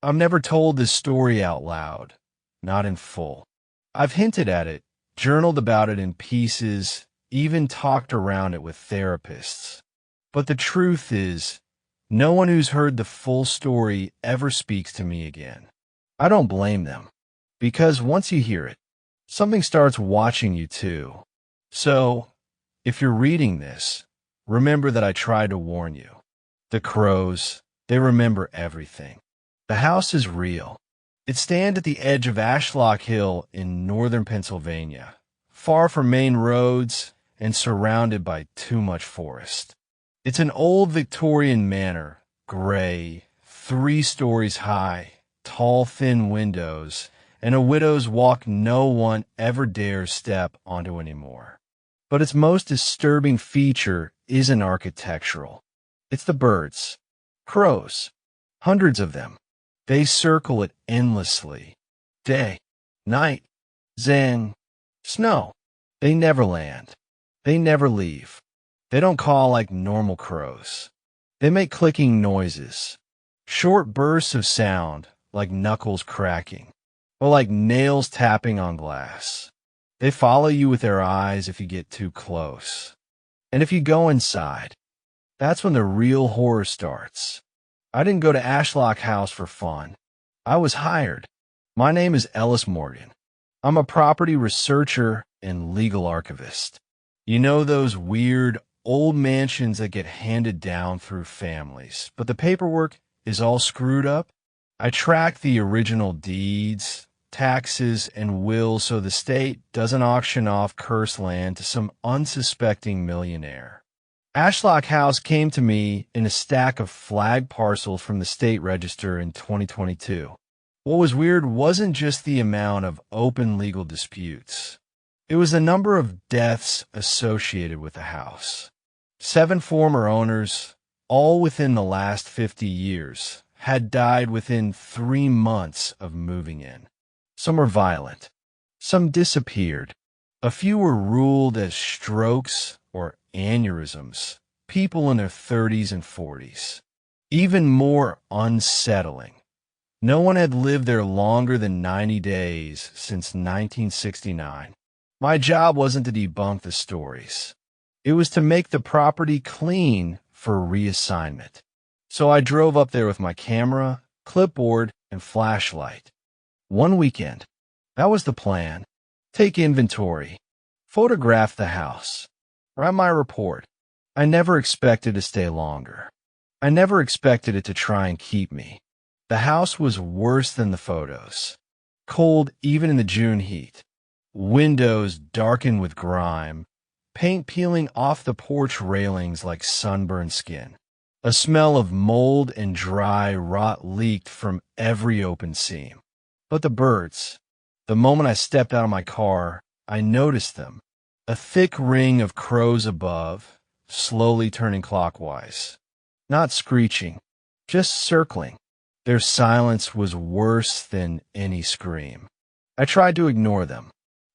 I've never told this story out loud, not in full. I've hinted at it, journaled about it in pieces, even talked around it with therapists. But the truth is, no one who's heard the full story ever speaks to me again. I don't blame them, because once you hear it, something starts watching you too. So, if you're reading this, remember that I tried to warn you. The crows, they remember everything. The house is real. It stands at the edge of Ashlock Hill in northern Pennsylvania, far from main roads and surrounded by too much forest. It's an old Victorian manor, gray, 3 stories high, tall, thin windows, and a widow's walk no one ever dares step onto anymore. But its most disturbing feature isn't architectural. It's the birds. Crows. Hundreds of them. They circle it endlessly. Day, night, zen, snow. They never land. They never leave. They don't call like normal crows. They make clicking noises. Short bursts of sound, like knuckles cracking, or like nails tapping on glass. They follow you with their eyes if you get too close. And if you go inside, that's when the real horror starts. I didn't go to Ashlock House for fun. I was hired. My name is Ellis Morgan. I'm a property researcher and legal archivist. You know those weird old mansions that get handed down through families, but the paperwork is all screwed up? I track the original deeds, taxes, and wills so the state doesn't auction off cursed land to some unsuspecting millionaire. Ashlock House came to me in a stack of flagged parcels from the state register in 2022. What was weird wasn't just the amount of open legal disputes. It was the number of deaths associated with the house. 7 former owners, all within the last 50 years, had died within 3 months of moving in. Some were violent. Some disappeared. A few were ruled as strokes or aneurysms, people in their 30s and 40s. Even more unsettling, no one had lived there longer than 90 days since 1969. My job wasn't to debunk the stories. It was to make the property clean for reassignment. So I drove up there with my camera, clipboard, and flashlight. One weekend. That was the plan. Take inventory. Photograph the house. Write my report. I never expected to stay longer. I never expected it to try and keep me. The house was worse than the photos. Cold even in the June heat. Windows darkened with grime. Paint peeling off the porch railings like sunburned skin. A smell of mold and dry rot leaked from every open seam. But the birds. The moment I stepped out of my car, I noticed them. A thick ring of crows above, slowly turning clockwise. Not screeching, just circling. Their silence was worse than any scream. I tried to ignore them.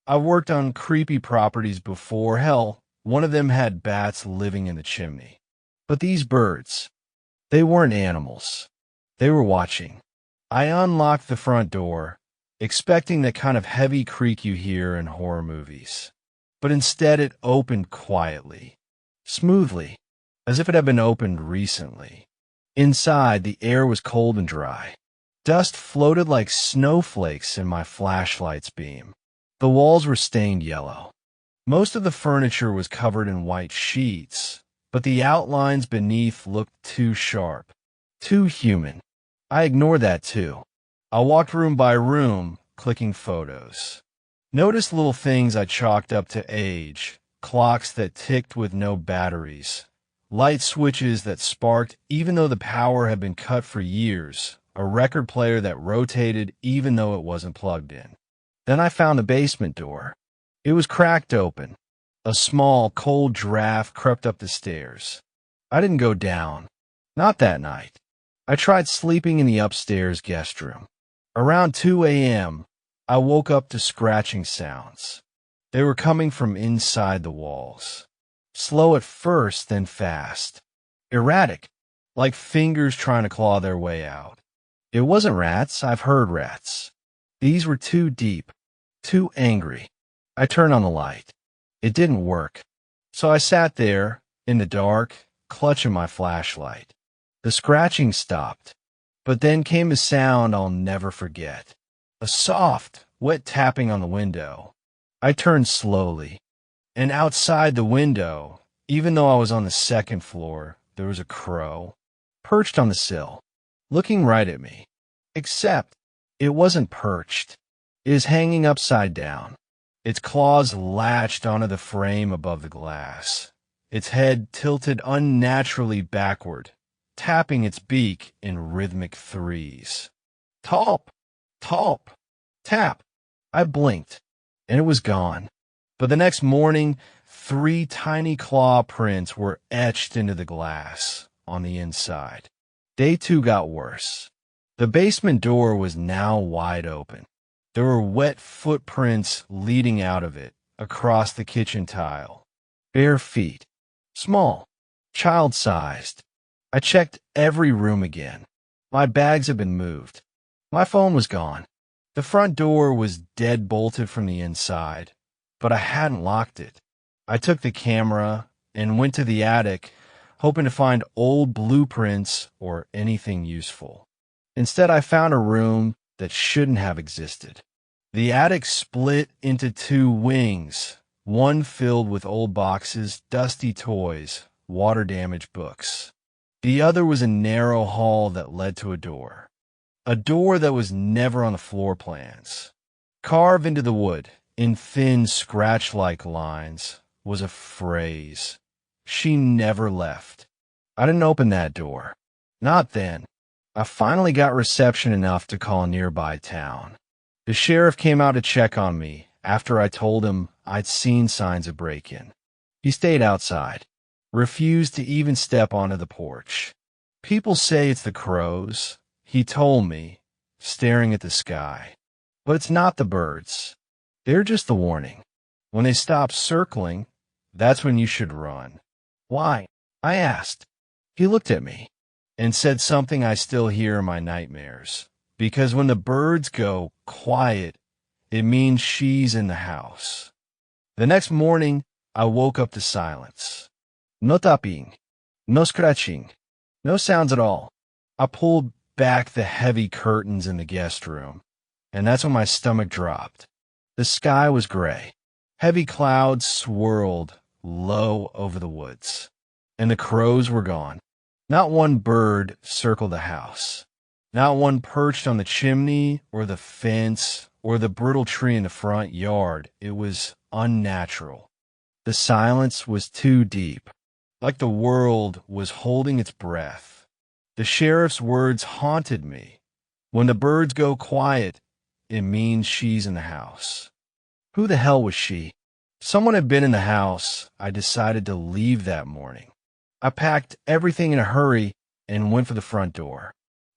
I've worked on creepy properties before. Hell, one of them had bats living in the chimney. But these birds, they weren't animals. They were watching. I unlocked the front door, expecting the kind of heavy creak you hear in horror movies. But instead it opened quietly, smoothly, as if it had been opened recently. Inside, the air was cold and dry. Dust floated like snowflakes in my flashlight's beam. The walls were stained yellow. Most of the furniture was covered in white sheets, but the outlines beneath looked too sharp, too human. I ignored that too. I walked room by room, clicking photos. Noticed little things I chalked up to age, clocks that ticked with no batteries, light switches that sparked even though the power had been cut for years, a record player that rotated even though it wasn't plugged in. Then I found the basement door. It was cracked open. A small, cold draft crept up the stairs. I didn't go down. Not that night. I tried sleeping in the upstairs guest room. Around 2 a.m., I woke up to scratching sounds. They were coming from inside the walls. Slow at first, then fast. Erratic, like fingers trying to claw their way out. It wasn't rats. I've heard rats. These were too deep, too angry. I turned on the light. It didn't work. So I sat there, in the dark, clutching my flashlight. The scratching stopped, but then came a sound I'll never forget. A soft, wet tapping on the window. I turned slowly, and outside the window, even though I was on the second floor, there was a crow, perched on the sill, looking right at me. Except, it wasn't perched. It was hanging upside down. Its claws latched onto the frame above the glass. Its head tilted unnaturally backward, tapping its beak in rhythmic threes. Talp! Talp! Tap! I blinked, and it was gone. But the next morning, 3 tiny claw prints were etched into the glass on the inside. Day 2 got worse. The basement door was now wide open. There were wet footprints leading out of it, across the kitchen tile. Bare feet. Small. Child-sized. I checked every room again. My bags had been moved. My phone was gone. The front door was dead bolted from the inside, but I hadn't locked it. I took the camera and went to the attic, hoping to find old blueprints or anything useful. Instead, I found a room that shouldn't have existed. The attic split into 2 wings, one filled with old boxes, dusty toys, water-damaged books. The other was a narrow hall that led to a door that was never on the floor plans. Carved into the wood, in thin, scratch-like lines, was a phrase. She never left. I didn't open that door. Not then. I finally got reception enough to call a nearby town. The sheriff came out to check on me after I told him I'd seen signs of break-in. He stayed outside, refused to even step onto the porch. People say it's the crows, he told me, staring at the sky. But it's not the birds. They're just the warning. When they stop circling, that's when you should run. Why? I asked. He looked at me and said something I still hear in my nightmares. Because when the birds go quiet, it means she's in the house. The next morning, I woke up to silence. No tapping, no scratching, no sounds at all. I pulled back the heavy curtains in the guest room, and that's when my stomach dropped. The sky was gray. Heavy clouds swirled low over the woods, and the crows were gone. Not one bird circled the house. Not one perched on the chimney or the fence or the brittle tree in the front yard. It was unnatural. The silence was too deep, like the world was holding its breath. The sheriff's words haunted me. When the birds go quiet, it means she's in the house. Who the hell was she? Someone had been in the house. I decided to leave that morning. I packed everything in a hurry and went for the front door.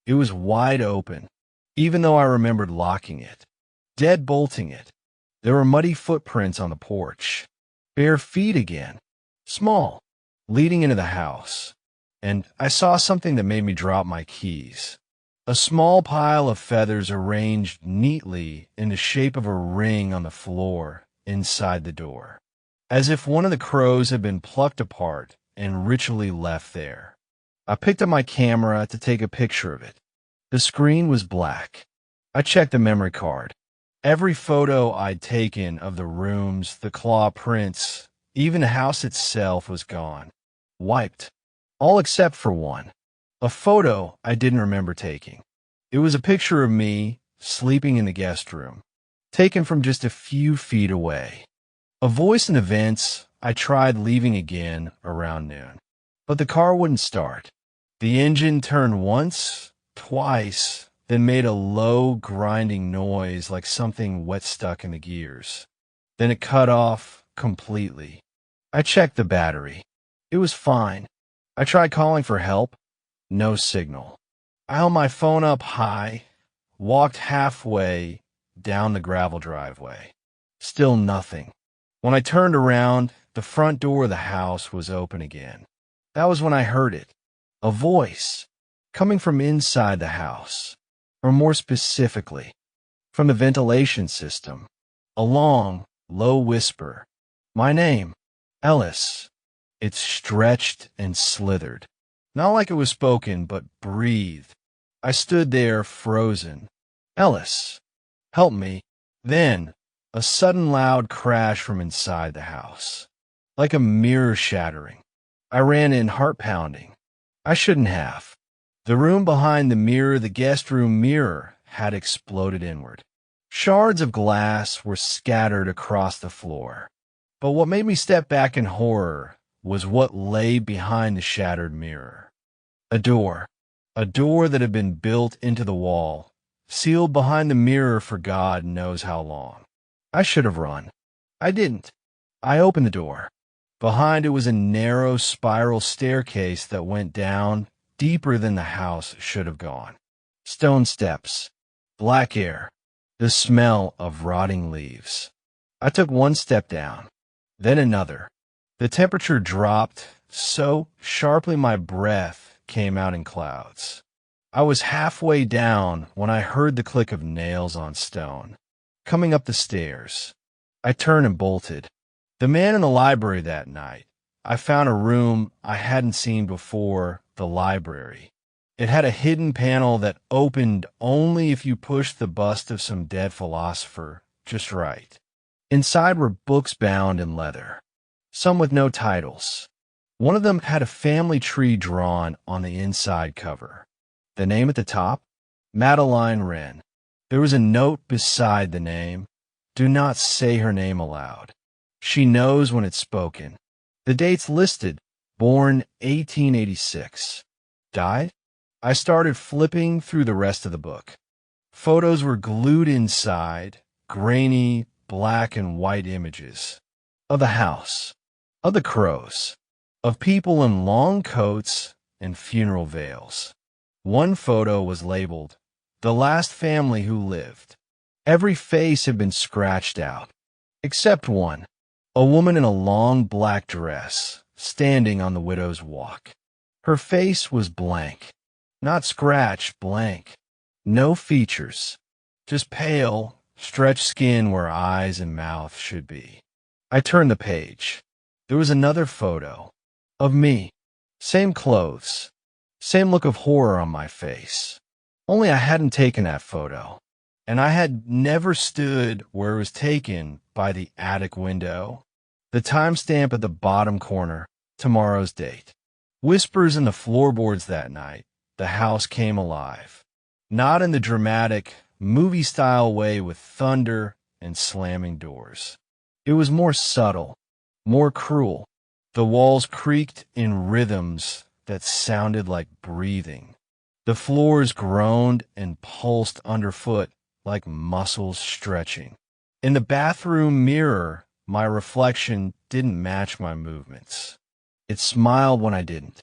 It was wide open, even though I remembered locking it, dead bolting it. There were muddy footprints on the porch, bare feet again, small, leading into the house. And I saw something that made me drop my keys. A small pile of feathers arranged neatly in the shape of a ring on the floor inside the door, as if one of the crows had been plucked apart and ritually left there. I picked up my camera to take a picture of it. The screen was black. I checked the memory card. Every photo I'd taken of the rooms, the claw prints, even the house itself was gone. Wiped. All except for one. A photo I didn't remember taking. It was a picture of me sleeping in the guest room, taken from just a few feet away. A voice in the vents, I tried leaving again around noon. But the car wouldn't start. The engine turned once, twice, then made a low, grinding noise like something wet stuck in the gears. Then it cut off completely. I checked the battery. It was fine. I tried calling for help. No signal. I held my phone up high, walked halfway down the gravel driveway. Still nothing. When I turned around, the front door of the house was open again. That was when I heard it. A voice, coming from inside the house. or more specifically, from the ventilation system. A long, low whisper. My name, Ellis. It stretched and slithered. Not like it was spoken, but breathed. I stood there, frozen. Ellis, help me. Then, a sudden loud crash from inside the house. Like a mirror shattering. I ran in, heart pounding. I shouldn't have. The room behind the mirror, the guest room mirror, had exploded inward. Shards of glass were scattered across the floor. But what made me step back in horror was what lay behind the shattered mirror. A door that had been built into the wall, sealed behind the mirror for God knows how long. I should have run. I didn't. I opened the door. Behind it was a narrow spiral staircase that went down deeper than the house should have gone. Stone steps, black air, the smell of rotting leaves. I took one step down, then another. The temperature dropped so sharply my breath came out in clouds. I was halfway down when I heard the click of nails on stone. Coming up the stairs, I turned and bolted. The man in the library that night. I found a room I hadn't seen before, the library. It had a hidden panel that opened only if you pushed the bust of some dead philosopher just right. Inside were books bound in leather, some with no titles. One of them had a family tree drawn on the inside cover. The name at the top? Madeline Wren. There was a note beside the name. Do not say her name aloud. She knows when it's spoken. The dates listed, born 1886. Died? I started flipping through the rest of the book. Photos were glued inside, grainy, black and white images. Of the house, of the crows, of people in long coats and funeral veils. One photo was labeled, "The Last Family Who Lived." Every face had been scratched out, except one. A woman in a long black dress, standing on the widow's walk. Her face was blank. Not scratched, blank. No features. Just pale, stretched skin where eyes and mouth should be. I turned the page. There was another photo. Of me. Same clothes. Same look of horror on my face. Only I hadn't taken that photo. And I had never stood where it was taken by the attic window. The timestamp at the bottom corner, tomorrow's date. Whispers in the floorboards that night. The house came alive. Not in the dramatic, movie-style way with thunder and slamming doors. It was more subtle, more cruel. The walls creaked in rhythms that sounded like breathing. The floors groaned and pulsed underfoot like muscles stretching. In the bathroom mirror, my reflection didn't match my movements. It smiled when I didn't.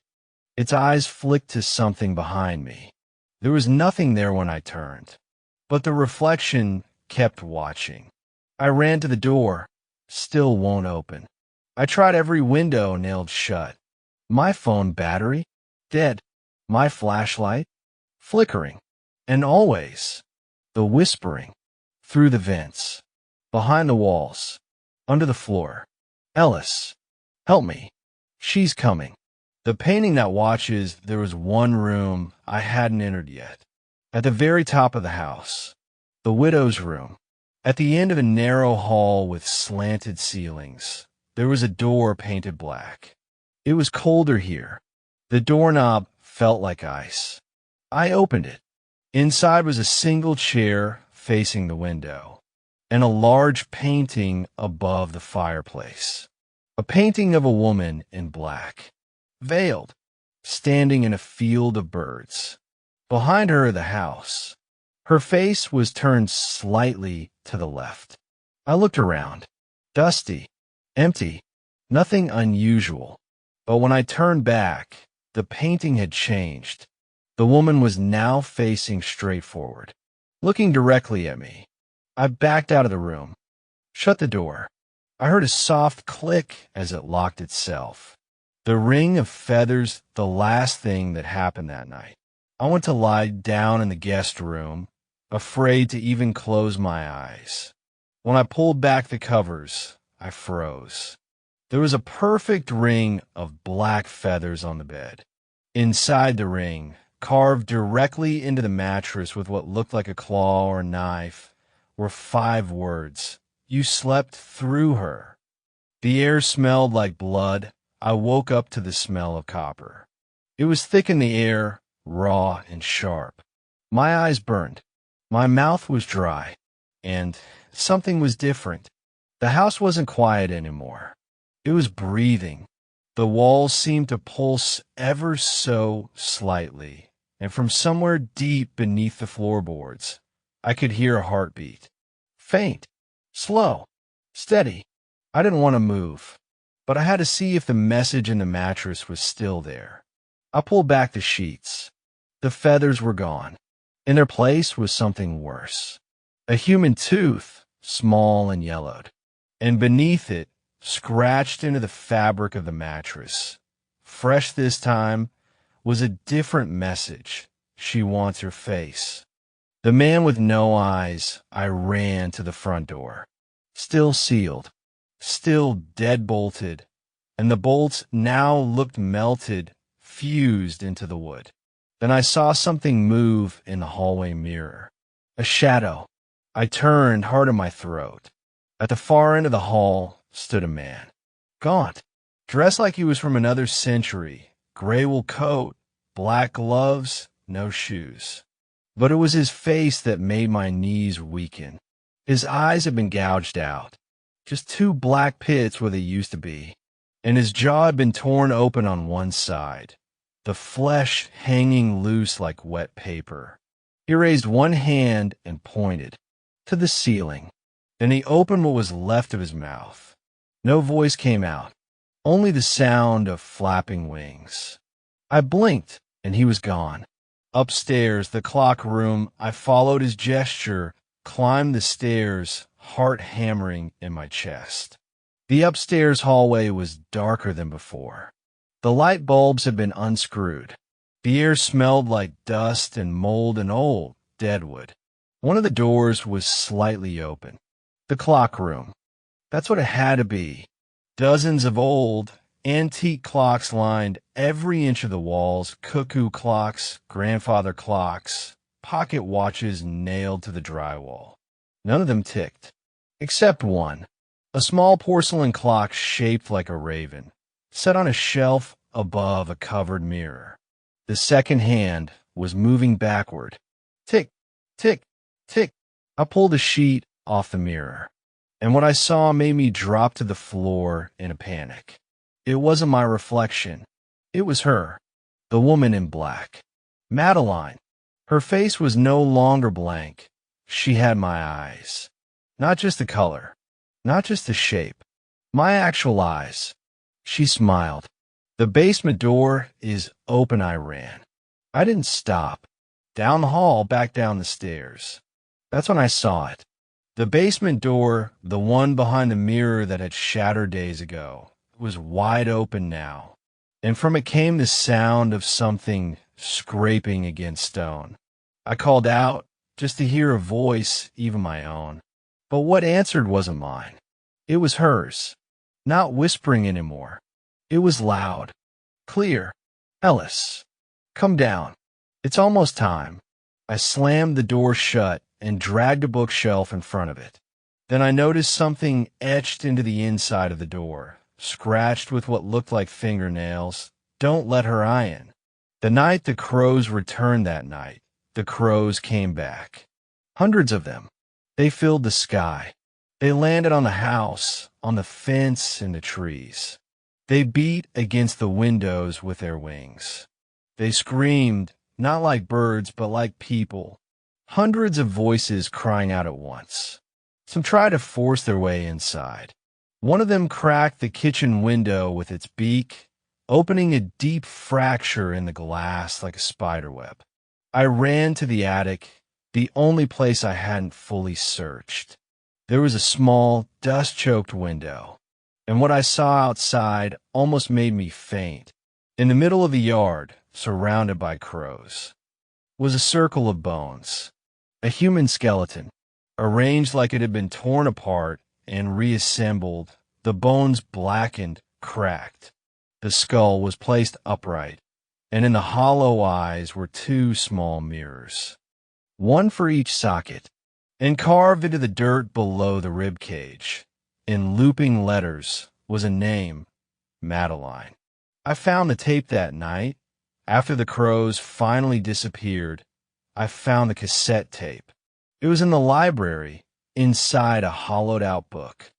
Its eyes flicked to something behind me. There was nothing there when I turned, but the reflection kept watching. I ran to the door, still won't open. I tried every window nailed shut. My phone battery, dead. My flashlight, flickering. And always, the whispering, through the vents, behind the walls, under the floor. Ellis, help me. She's coming. The painting that watches, there was one room I hadn't entered yet. At the very top of the house. The widow's room. At the end of a narrow hall with slanted ceilings, there was a door painted black. It was colder here. The doorknob felt like ice. I opened it. Inside was a single chair facing the window, and a large painting above the fireplace. A painting of a woman in black, veiled, standing in a field of birds. Behind her, the house. Her face was turned slightly to the left. I looked around. Dusty, empty, nothing unusual. But when I turned back, the painting had changed. The woman was now facing straight forward, looking directly at me. I backed out of the room, shut the door. I heard a soft click as it locked itself. The ring of feathers, the last thing that happened that night. I went to lie down in the guest room, afraid to even close my eyes. When I pulled back the covers, I froze. There was a perfect ring of black feathers on the bed. Inside the ring, carved directly into the mattress with what looked like a claw or knife, were 5 words. You slept through her. The air smelled like blood. I woke up to the smell of copper. It was thick in the air, raw and sharp. My eyes burned. My mouth was dry. And something was different. The house wasn't quiet anymore. It was breathing. The walls seemed to pulse ever so slightly, and from somewhere deep beneath the floorboards, I could hear a heartbeat. Faint, slow, steady. I didn't want to move, but I had to see if the message in the mattress was still there. I pulled back the sheets. The feathers were gone. In their place was something worse. A human tooth, small and yellowed, and beneath it, scratched into the fabric of the mattress, fresh this time, was a different message. She wants her face. The man with no eyes, I ran to the front door. Still sealed, still dead-bolted, and the bolts now looked melted, fused into the wood. Then I saw something move in the hallway mirror. A shadow. I turned hard in my throat. At the far end of the hall stood a man. Gaunt, dressed like he was from another century, gray wool coat, black gloves, no shoes. But it was his face that made my knees weaken. His eyes had been gouged out, just 2 black pits where they used to be, and his jaw had been torn open on one side, the flesh hanging loose like wet paper. He raised one hand and pointed to the ceiling. Then he opened what was left of his mouth. No voice came out, only the sound of flapping wings. I blinked, and he was gone. Upstairs, the clock room, I followed his gesture, climbed the stairs, heart hammering in my chest. The upstairs hallway was darker than before. The light bulbs had been unscrewed. The air smelled like dust and mold and old deadwood. One of the doors was slightly open. The clock room. That's what it had to be. Dozens of old, antique clocks lined every inch of the walls, cuckoo clocks, grandfather clocks, pocket watches nailed to the drywall. None of them ticked, except one, a small porcelain clock shaped like a raven, set on a shelf above a covered mirror. The second hand was moving backward. Tick, tick, tick. I pulled a sheet off the mirror, and what I saw made me drop to the floor in a panic. It wasn't my reflection. It was her, the woman in black. Madeline. Her face was no longer blank. She had my eyes. Not just the color, not just the shape. My actual eyes. She smiled. The basement door is open. I ran. I didn't stop. Down the hall, back down the stairs. That's when I saw it. The basement door, the one behind the mirror that had shattered days ago, was wide open now, and from it came the sound of something scraping against stone. I called out, just to hear a voice, even my own. But what answered wasn't mine. It was hers. Not whispering anymore. It was loud. Clear. Ellis, come down. It's almost time. I slammed the door shut and dragged a bookshelf in front of it. Then I noticed something etched into the inside of the door, scratched with what looked like fingernails. Don't let her iron. The night the crows returned that night, the crows came back. Hundreds of them. They filled the sky. They landed on the house, on the fence, and the trees. They beat against the windows with their wings. They screamed, not like birds, but like people. Hundreds of voices crying out at once. Some tried to force their way inside. One of them cracked the kitchen window with its beak, opening a deep fracture in the glass like a spiderweb. I ran to the attic, the only place I hadn't fully searched. There was a small, dust-choked window, and what I saw outside almost made me faint. In the middle of the yard, surrounded by crows. was a circle of bones, a human skeleton, arranged like it had been torn apart and reassembled, the bones blackened, cracked. The skull was placed upright, and in the hollow eyes were two small mirrors, one for each socket, and carved into the dirt below the rib cage, in looping letters, was a name, Madeline. I found the tape that night. After the crows finally disappeared, I found the cassette tape. It was in the library, inside a hollowed-out book.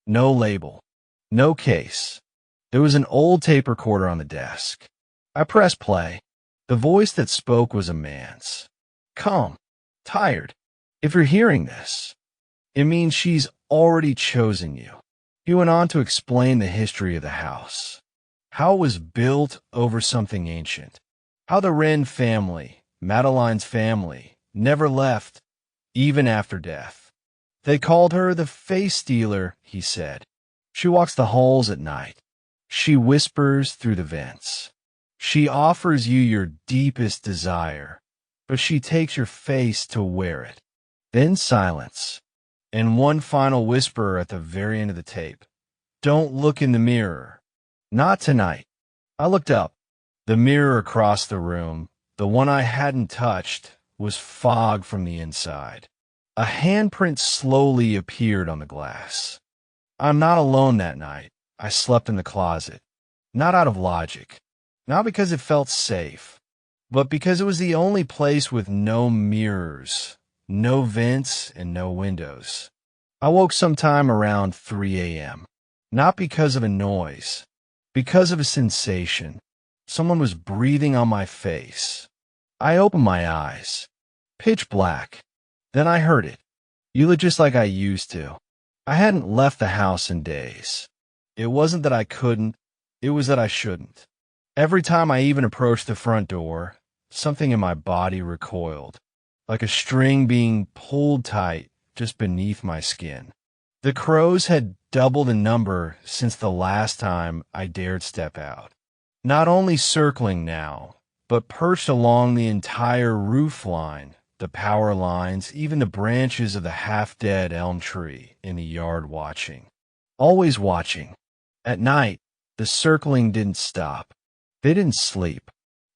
No label, no case. There was an old tape recorder on the desk. I pressed play. The voice that spoke was a man's. Calm, tired. If you're hearing this, it means she's already chosen you. He went on to explain the history of the house, how it was built over something ancient, how the Wren family, Madeline's family, never left, even after death. They called her the face stealer, he said. She walks the halls at night. She whispers through the vents. She offers you your deepest desire, but she takes your face to wear it. Then silence, and one final whisper at the very end of the tape. Don't look in the mirror. Not tonight. I looked up. The mirror across the room, the one I hadn't touched, was fog from the inside. A handprint slowly appeared on the glass. I'm not alone that night. I slept in the closet. Not out of logic. Not because it felt safe, but because it was the only place with no mirrors, no vents, and no windows. I woke sometime around 3 a.m. Not because of a noise, because of a sensation. Someone was breathing on my face. I opened my eyes. Pitch black. Then I heard it. You look just like I used to. I hadn't left the house in days. It wasn't that I couldn't, it was that I shouldn't. Every time I even approached the front door, something in my body recoiled, like a string being pulled tight just beneath my skin. The crows had doubled in number since the last time I dared step out. Not only circling now, but perched along the entire roof line, the power lines, even the branches of the half-dead elm tree in the yard watching. Always watching. At night, the circling didn't stop. They didn't sleep.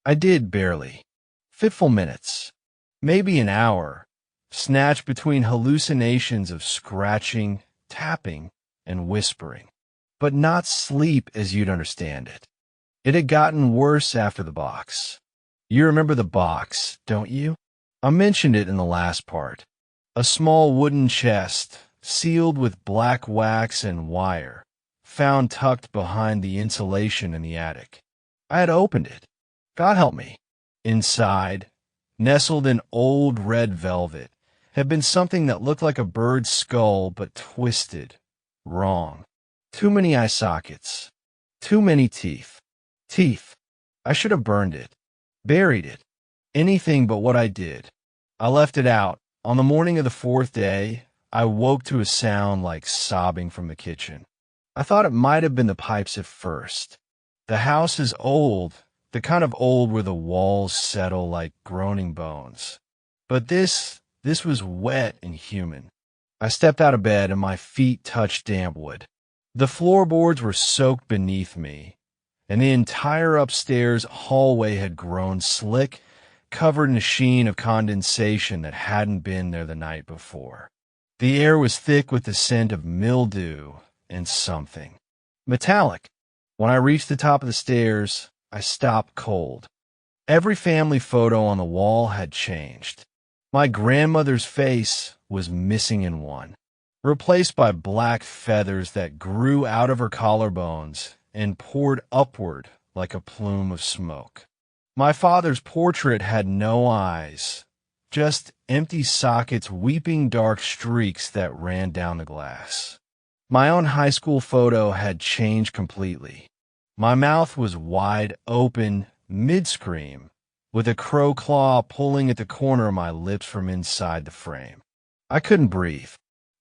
I did barely. Fitful minutes. Maybe an hour, snatched between hallucinations of scratching, tapping, and whispering. But not sleep as you'd understand it. It had gotten worse after the box. You remember the box, don't you? I mentioned it in the last part. A small wooden chest, sealed with black wax and wire, found tucked behind the insulation in the attic. I had opened it. God help me. Inside, nestled in old red velvet, had been something that looked like a bird's skull but twisted, wrong. Too many eye sockets. Too many teeth. Teeth. I should have burned it. Buried it. Anything but what I did. I left it out. On the morning of the fourth day, I woke to a sound like sobbing from the kitchen. I thought it might have been the pipes at first. The house is old, the kind of old where the walls settle like groaning bones. But this was wet and human. I stepped out of bed and my feet touched damp wood. The floorboards were soaked beneath me, and the entire upstairs hallway had grown slick, covered in a sheen of condensation that hadn't been there the night before. The air was thick with the scent of mildew and something. Metallic. When I reached the top of the stairs, I stopped cold. Every family photo on the wall had changed. My grandmother's face was missing in one, replaced by black feathers that grew out of her collarbones and poured upward like a plume of smoke. My father's portrait had no eyes, just empty sockets weeping dark streaks that ran down the glass. My own high school photo had changed completely. My mouth was wide open, mid-scream, with a crow claw pulling at the corner of my lips from inside the frame. I couldn't breathe.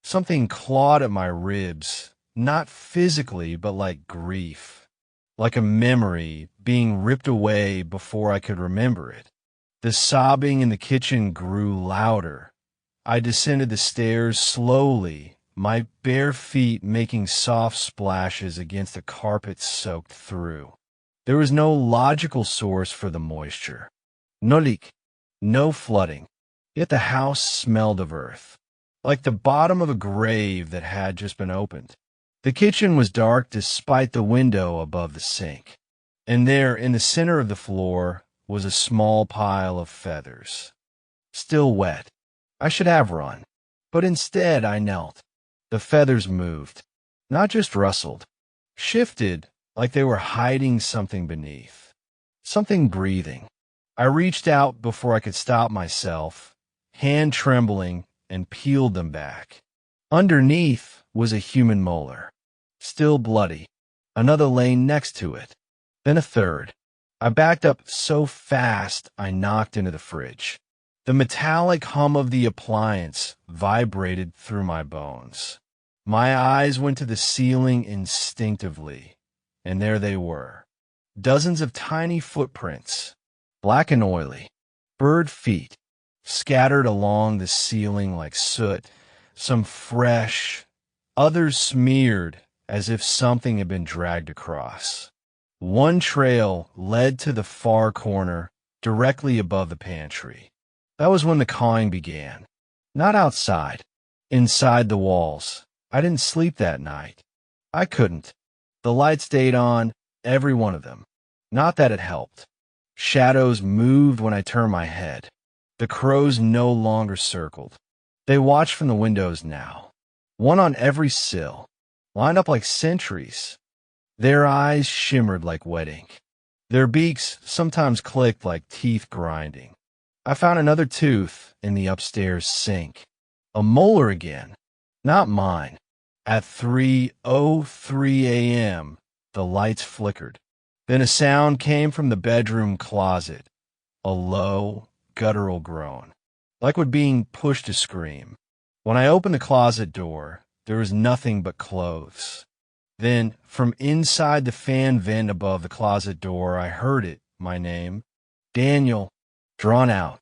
Something clawed at my ribs, not physically, but like grief, like a memory being ripped away before I could remember it. The sobbing in the kitchen grew louder. I descended the stairs slowly, my bare feet making soft splashes against the carpet soaked through. There was no logical source for the moisture. No leak, no flooding. Yet the house smelled of earth, like the bottom of a grave that had just been opened. The kitchen was dark despite the window above the sink. And there, in the center of the floor, was a small pile of feathers. Still wet. I should have run. But instead I knelt. The feathers moved. Not just rustled. Shifted like they were hiding something beneath. Something breathing. I reached out before I could stop myself, hand trembling, and peeled them back. Underneath was a human molar. Still bloody. Another laying next to it. Then a third. I backed up so fast I knocked into the fridge. The metallic hum of the appliance vibrated through my bones. My eyes went to the ceiling instinctively, and there they were. Dozens of tiny footprints, black and oily, bird feet, scattered along the ceiling like soot, some fresh, others smeared as if something had been dragged across. One trail led to the far corner, directly above the pantry. That was when the cawing began. Not outside, inside the walls. I didn't sleep that night. I couldn't. The light stayed on, every one of them. Not that it helped. Shadows moved when I turned my head. The crows no longer circled. They watched from the windows now. One on every sill, lined up like sentries. Their eyes shimmered like wet ink. Their beaks sometimes clicked like teeth grinding. I found another tooth in the upstairs sink. A molar again. Not mine. At 3:03 a.m., the lights flickered. Then a sound came from the bedroom closet. A low, guttural groan, like what being pushed to scream. When I opened the closet door, there was nothing but clothes. Then, from inside the fan vent above the closet door, I heard it, my name. Daniel. Drawn out.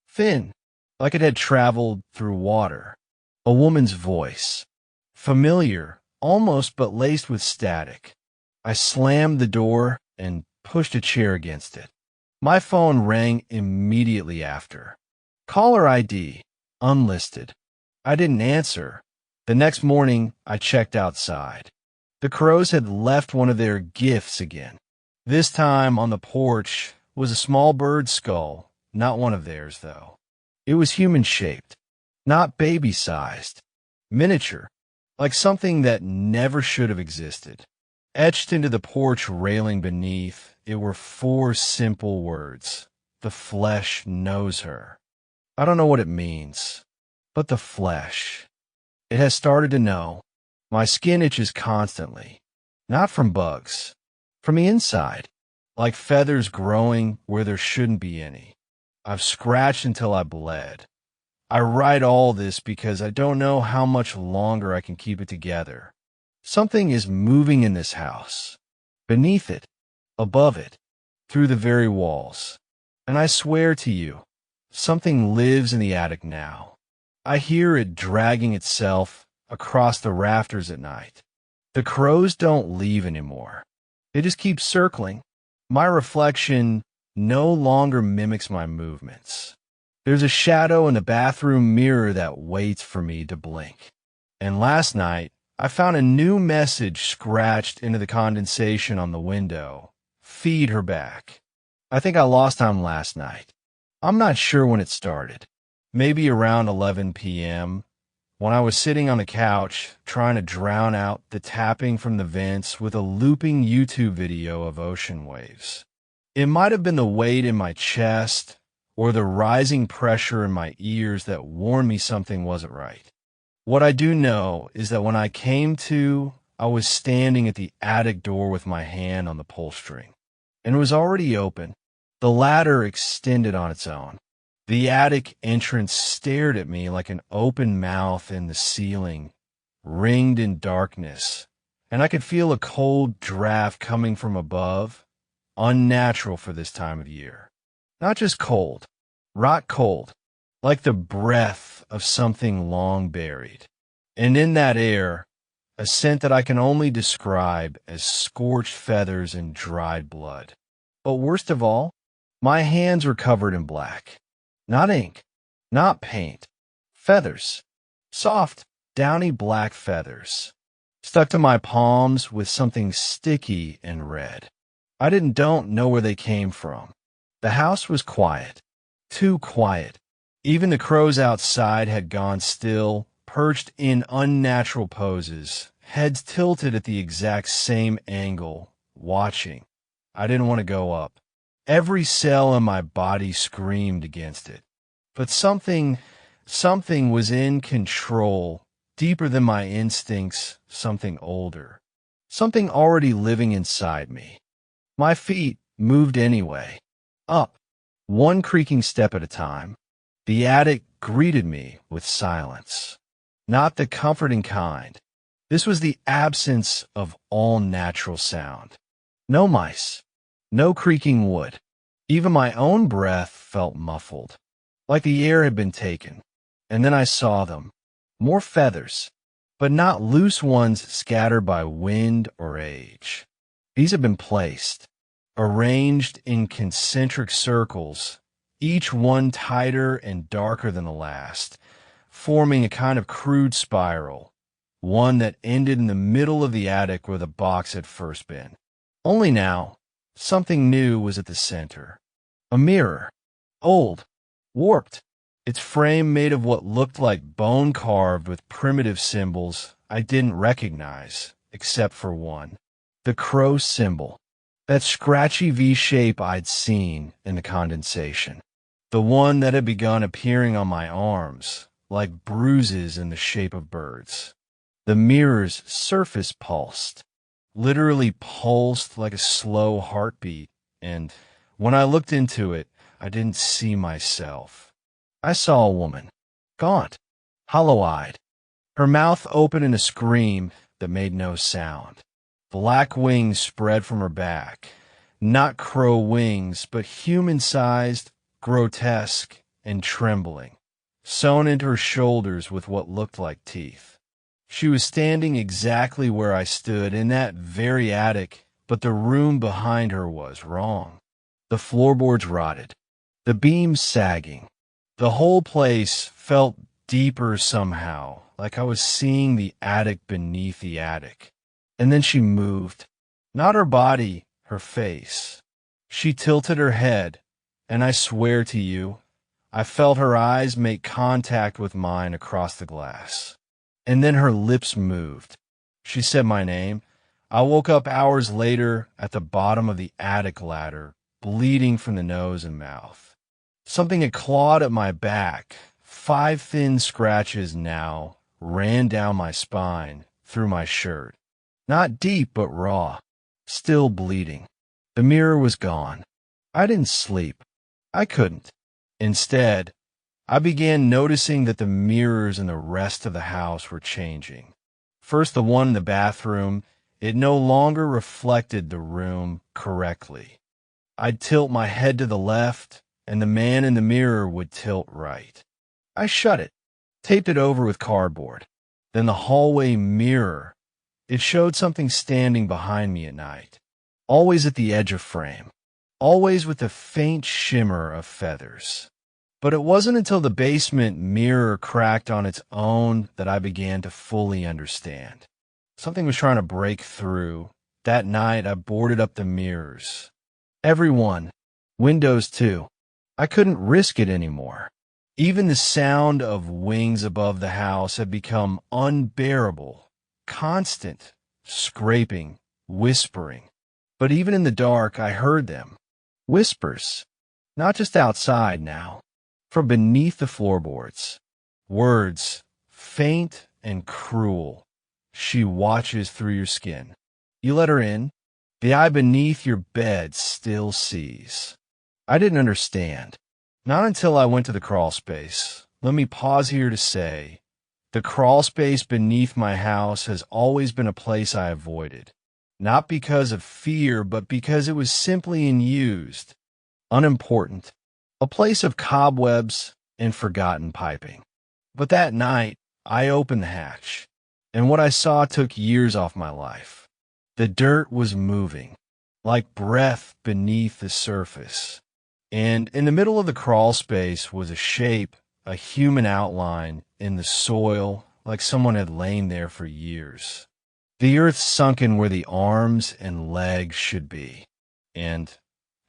Thin, like it had traveled through water. A woman's voice. Familiar, almost, but laced with static. I slammed the door and pushed a chair against it. My phone rang immediately after. Caller ID. Unlisted. I didn't answer. The next morning, I checked outside. The crows had left one of their gifts again. This time on the porch was a small bird skull, not one of theirs, though. It was human-shaped, not baby-sized, miniature, like something that never should have existed. Etched into the porch railing beneath, it were 4 simple words. The flesh knows her. I don't know what it means, but the flesh. It has started to know. My skin itches constantly, not from bugs, from the inside, like feathers growing where there shouldn't be any. I've scratched until I bled. I write all this because I don't know how much longer I can keep it together. Something is moving in this house, beneath it, above it, through the very walls. And I swear to you, something lives in the attic now. I hear it dragging itself across the rafters at night. The crows don't leave anymore. They just keep circling. My reflection no longer mimics my movements. There's a shadow in the bathroom mirror that waits for me to blink. And last night, I found a new message scratched into the condensation on the window. Feed her back. I think I lost time last night. I'm not sure when it started. Maybe around 11 p.m., when I was sitting on the couch trying to drown out the tapping from the vents with a looping YouTube video of ocean waves. It might have been the weight in my chest or the rising pressure in my ears that warned me something wasn't right. What I do know is that when I came to, I was standing at the attic door with my hand on the pull string, and it was already open, the ladder extended on its own. The attic entrance stared at me like an open mouth in the ceiling, ringed in darkness, and I could feel a cold draft coming from above, unnatural for this time of year. Not just cold, rock cold, like the breath of something long buried. And in that air, a scent that I can only describe as scorched feathers and dried blood. But worst of all, my hands were covered in black. Not ink, not paint. Feathers. Soft, downy black feathers. Stuck to my palms with something sticky and red. I don't know where they came from. The house was quiet. Too quiet. Even the crows outside had gone still, perched in unnatural poses, heads tilted at the exact same angle, watching. I didn't want to go up. Every cell in my body screamed against it. But something was in control, deeper than my instincts, something older. Something already living inside me. My feet moved anyway. Up, one creaking step at a time. The attic greeted me with silence. Not the comforting kind. This was the absence of all natural sound. No mice. No creaking wood. Even my own breath felt muffled, like the air had been taken. And then I saw them. More feathers, but not loose ones scattered by wind or age. These had been placed, arranged in concentric circles, each one tighter and darker than the last, forming a kind of crude spiral, one that ended in the middle of the attic where the box had first been. Only now, something new was at the center. A mirror. Old. Warped. Its frame made of what looked like bone carved with primitive symbols I didn't recognize, except for one. The crow symbol. That scratchy V shape I'd seen in the condensation. The one that had begun appearing on my arms, like bruises in the shape of birds. The mirror's surface pulsed. Literally pulsed like a slow heartbeat, and when I looked into it, I didn't see myself. I saw a woman, gaunt, hollow-eyed, her mouth open in a scream that made no sound. Black wings spread from her back, not crow wings, but human-sized, grotesque, and trembling, sewn into her shoulders with what looked like teeth. She was standing exactly where I stood in that very attic, but the room behind her was wrong. The floorboards rotted, the beams sagging. The whole place felt deeper somehow, like I was seeing the attic beneath the attic. And then she moved. Not her body, her face. She tilted her head, and I swear to you, I felt her eyes make contact with mine across the glass. And then her lips moved. She said my name. I woke up hours later at the bottom of the attic ladder, bleeding from the nose and mouth. Something had clawed at my back. 5 thin scratches now ran down my spine, through my shirt. Not deep, but raw. Still bleeding. The mirror was gone. I didn't sleep. I couldn't. Instead, I began noticing that the mirrors in the rest of the house were changing. First, the one in the bathroom, it no longer reflected the room correctly. I'd tilt my head to the left, and the man in the mirror would tilt right. I shut it, taped it over with cardboard. Then the hallway mirror. It showed something standing behind me at night, always at the edge of frame, always with a faint shimmer of feathers. But it wasn't until the basement mirror cracked on its own that I began to fully understand. Something was trying to break through. That night I boarded up the mirrors. Every one. Windows too. I couldn't risk it anymore. Even the sound of wings above the house had become unbearable, constant, scraping, whispering. But even in the dark, I heard them. Whispers. Not just outside now. From beneath the floorboards. Words, faint and cruel. She watches through your skin. You let her in. The eye beneath your bed still sees. I didn't understand. Not until I went to the crawl space. Let me pause here to say, the crawl space beneath my house has always been a place I avoided. Not because of fear, but because it was simply unused, unimportant, a place of cobwebs and forgotten piping. But that night, I opened the hatch, and what I saw took years off my life. The dirt was moving, like breath beneath the surface. And in the middle of the crawl space was a shape, a human outline in the soil, like someone had lain there for years. The earth sunken where the arms and legs should be. And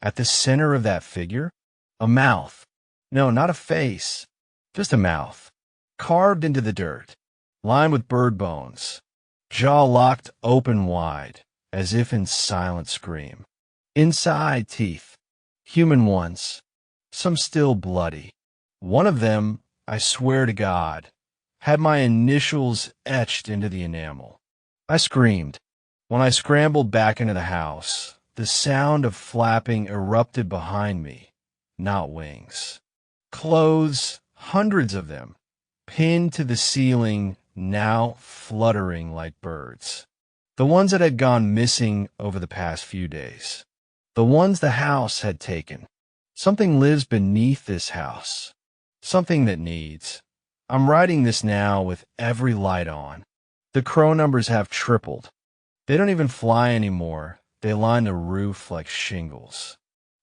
at the center of that figure, a mouth. No, not a face, just a mouth, carved into the dirt, lined with bird bones, jaw locked open wide, as if in silent scream. Inside, teeth, human ones, some still bloody. One of them, I swear to God, had my initials etched into the enamel. I screamed. When I scrambled back into the house, the sound of flapping erupted behind me, not wings. Clothes, hundreds of them, pinned to the ceiling, now fluttering like birds. The ones that had gone missing over the past few days. The ones the house had taken. Something lives beneath this house. Something that needs. I'm writing this now with every light on. The crow numbers have tripled. They don't even fly anymore. They line the roof like shingles.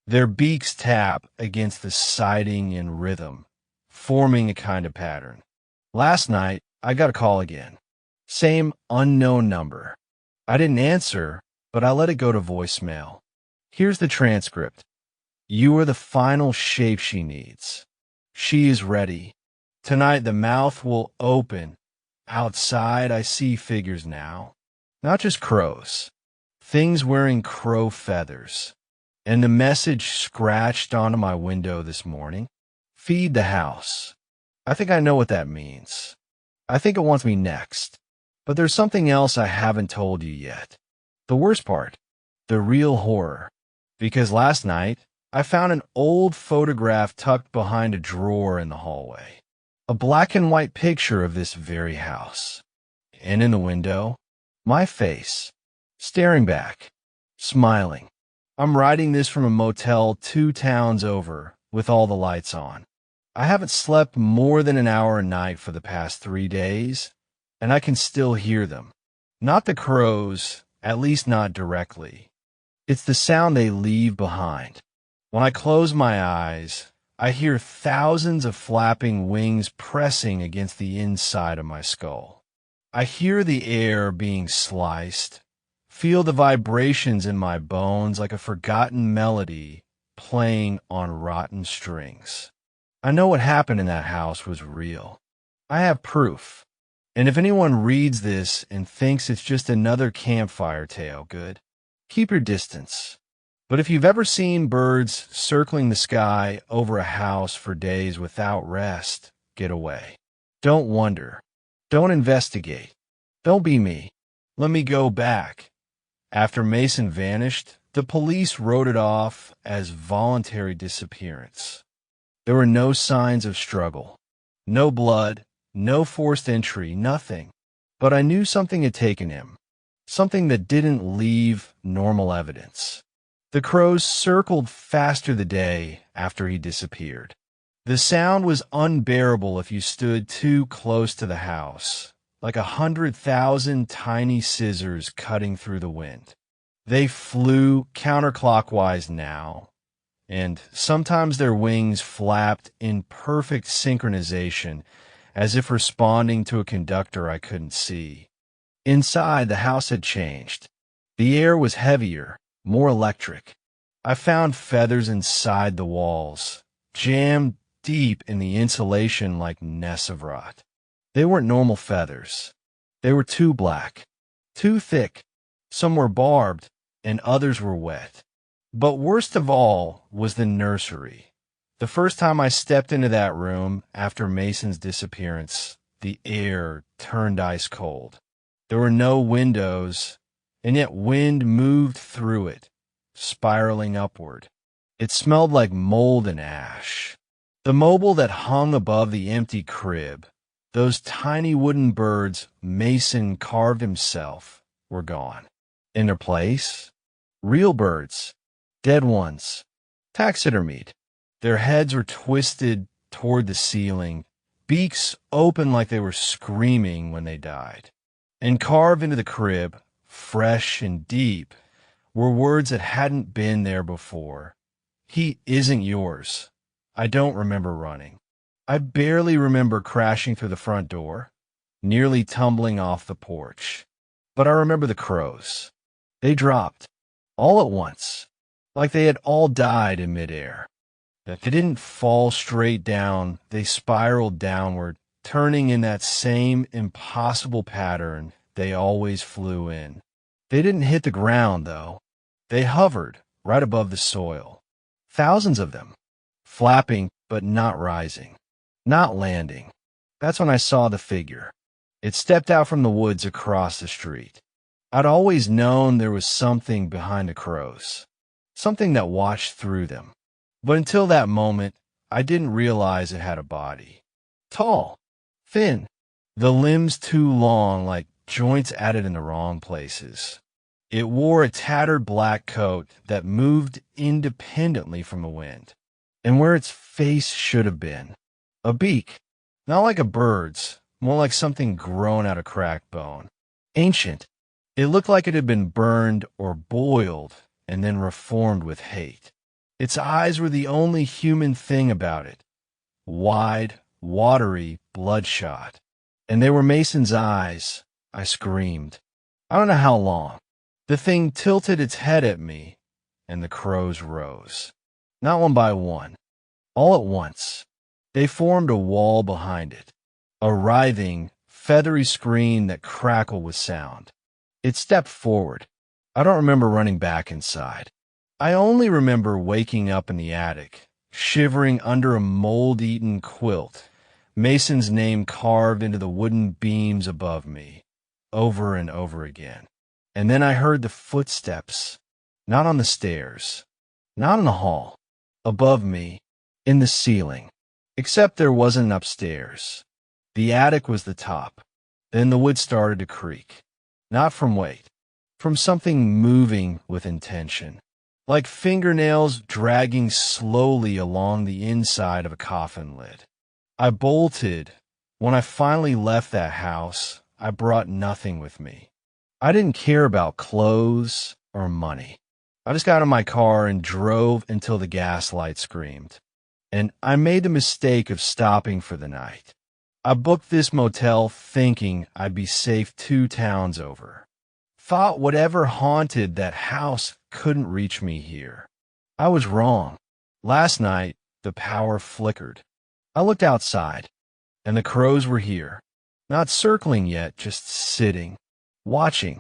Their beaks tap against the siding in rhythm, forming a kind of pattern. Last night, I got a call again. Same unknown number. I didn't answer, but I let it go to voicemail. Here's the transcript. You are the final shape she needs. She is ready. Tonight the mouth will open. Outside I see figures now. Not just crows. Things wearing crow feathers. And the message scratched onto my window this morning. Feed the house. I think I know what that means. I think it wants me next. But there's something else I haven't told you yet. The worst part. The real horror. Because last night, I found an old photograph tucked behind a drawer in the hallway. A black and white picture of this very house. And in the window, my face, staring back, smiling. I'm writing this from a motel 2 towns over, with all the lights on. I haven't slept more than an hour a night for the past 3 days, and I can still hear them. Not the crows, at least not directly. It's the sound they leave behind. When I close my eyes, I hear thousands of flapping wings pressing against the inside of my skull. I hear the air being sliced, feel the vibrations in my bones like a forgotten melody playing on rotten strings. I know what happened in that house was real. I have proof. And if anyone reads this and thinks it's just another campfire tale, good. Keep your distance. But if you've ever seen birds circling the sky over a house for days without rest, get away. Don't wonder. Don't investigate. Don't be me. Let me go back. After Mason vanished, the police wrote it off as voluntary disappearance. There were no signs of struggle. No blood, no forced entry, nothing. But I knew something had taken him. Something that didn't leave normal evidence. The crows circled faster the day after he disappeared. The sound was unbearable if you stood too close to the house, like 100,000 tiny scissors cutting through the wind. They flew counterclockwise now, and sometimes their wings flapped in perfect synchronization, as if responding to a conductor I couldn't see. Inside, the house had changed. The air was heavier, more electric. I found feathers inside the walls, jammed deep in the insulation like nests of rot. They weren't normal feathers. They were too black, too thick. Some were barbed, and others were wet. But worst of all was the nursery. The first time I stepped into that room after Mason's disappearance, the air turned ice cold. There were no windows, and yet wind moved through it, spiraling upward. It smelled like mold and ash. The mobile that hung above the empty crib, those tiny wooden birds Mason carved himself, were gone. In their place, real birds, dead ones, taxidermied. Their heads were twisted toward the ceiling, beaks open like they were screaming when they died. And carved into the crib, fresh and deep, were words that hadn't been there before. He isn't yours. I don't remember running. I barely remember crashing through the front door, nearly tumbling off the porch. But I remember the crows. They dropped, all at once, like they had all died in midair. They didn't fall straight down, they spiraled downward, turning in that same impossible pattern they always flew in. They didn't hit the ground, though. They hovered right above the soil. Thousands of them, flapping but not rising, not landing. That's when I saw the figure. It stepped out from the woods across the street. I'd always known there was something behind the crows, something that watched through them. But until that moment, I didn't realize it had a body. Tall, thin, the limbs too long, like joints added in the wrong places. It wore a tattered black coat that moved independently from the wind, and where its face should have been. A beak, not like a bird's, more like something grown out of cracked bone. Ancient. It looked like it had been burned or boiled and then reformed with hate. Its eyes were the only human thing about it. Wide, watery, bloodshot. And they were Mason's eyes. I screamed. I don't know how long. The thing tilted its head at me, and the crows rose. Not one by one. All at once. They formed a wall behind it. A writhing, feathery screen that crackled with sound. It stepped forward. I don't remember running back inside. I only remember waking up in the attic, shivering under a mold-eaten quilt, Mason's name carved into the wooden beams above me, over and over again. And then I heard the footsteps, not on the stairs, not in the hall, above me, in the ceiling, except there wasn't upstairs. The attic was the top. Then the wood started to creak, not from weight, from something moving with intention. Like fingernails dragging slowly along the inside of a coffin lid. I bolted. When I finally left that house, I brought nothing with me. I didn't care about clothes or money. I just got in my car and drove until the gas light screamed. And I made the mistake of stopping for the night. I booked this motel thinking I'd be safe 2 towns over. Thought whatever haunted that house couldn't reach me here. I was wrong. Last night, the power flickered. I looked outside, and the crows were here. Not circling yet, just sitting, watching,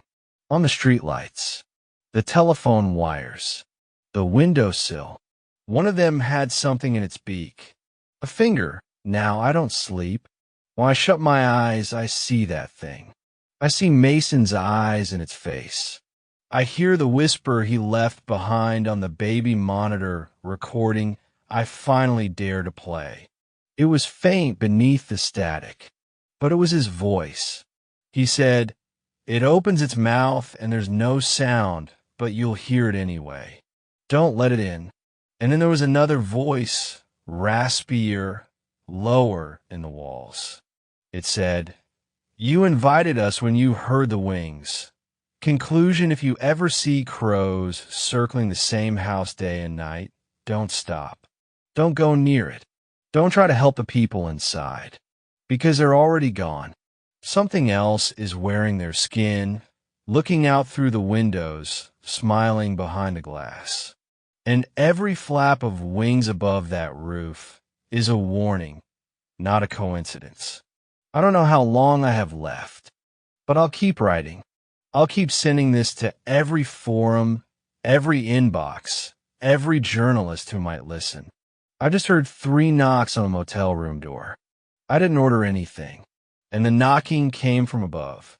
on the streetlights, the telephone wires, the windowsill. One of them had something in its beak. A finger. Now I don't sleep. When I shut my eyes, I see that thing. I see Mason's eyes in its face. I hear the whisper he left behind on the baby monitor recording I finally dare to play. It was faint beneath the static, but it was his voice. He said, "It opens its mouth and there's no sound, but you'll hear it anyway. Don't let it in." And then there was another voice, raspier, lower in the walls. It said, "You invited us when you heard the wings. Conclusion, if you ever see crows circling the same house day and night, don't stop. Don't go near it. Don't try to help the people inside, because they're already gone. Something else is wearing their skin, looking out through the windows, smiling behind the glass. And every flap of wings above that roof is a warning, not a coincidence. I don't know how long I have left, but I'll keep writing. I'll keep sending this to every forum, every inbox, every journalist who might listen. I just heard 3 knocks on a motel room door. I didn't order anything, and the knocking came from above.